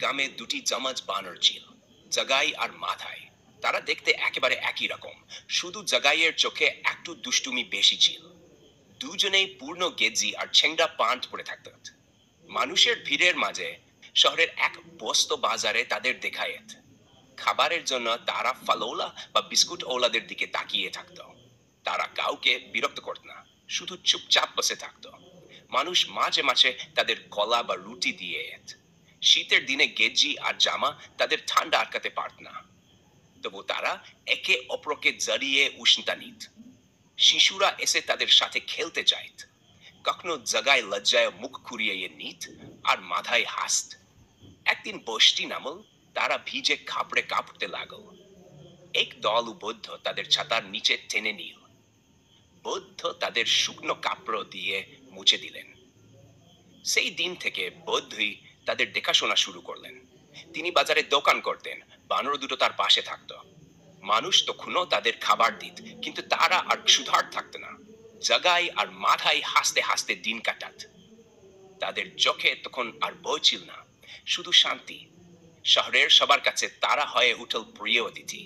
গ্রামে দুটি জমজ বানর ছিল, জাগাই আর মাথায়। তারা দেখতে একেবারে একই রকম, শুধু জাগাইয়ের চোখে একটু দুষ্টুমি বেশি ছিল। দুজনেই পূর্ণ গেঞ্জি আর ছেংড়া প্যান্ট পরে থাকত। মানুষের ভিড়ের মাঝে শহরের এক বস্ত বাজারে তাদের দেখায়েত। খাবারের জন্য তারা ফালোলা বা বিস্কুট ওলাদের দিকে তাকিয়ে থাকতো। তারা কাউকে বিরক্ত করত না, শুধু চুপচাপ বসে থাকতো। মানুষ মাঝে মাঝে তাদের কলা বা রুটি দিয়ে এত। শীতের দিনে গেঞ্জি আর জামা তাদের ঠান্ডা আটকাতে পারত না, তবু তারা একে অপরকে জড়িয়ে উষ্ণতা নিত। শিশুরা এসে তাদের সাথে খেলতে চাইত, কখনো জাগায় লজ্জায় মুখ ঘুরিয়ে নিত আর মাথায় হাসত। একদিন বৃষ্টি নামল, তারা ভিজে কাপড়ে কাঁপতে লাগল। এক দল বৌদ্ধ তাদের ছাতার নিচে টেনে নিল। বৌদ্ধ তাদের শুকনো কাপড় দিয়ে মুছে দিলেন। সেই দিন থেকে বৌদ্ধই তাদের দেখাশোনা শুরু করলেন। তিনি বাজারে দোকান করতেন, বানর দুটো তার পাশে থাকতো। মানুষ তখনও তাদের খাবার দিত, কিন্তু তারা আর সুধার থাকতো না। জাগাই আর মাথায় হাসতে হাসতে দিন কাটাত। তাদের চোখে তখন আর ভয় ছিল না, শুধু শান্তি। শহরের সবার কাছে তারা হয়ে উঠল প্রিয় অতিথি।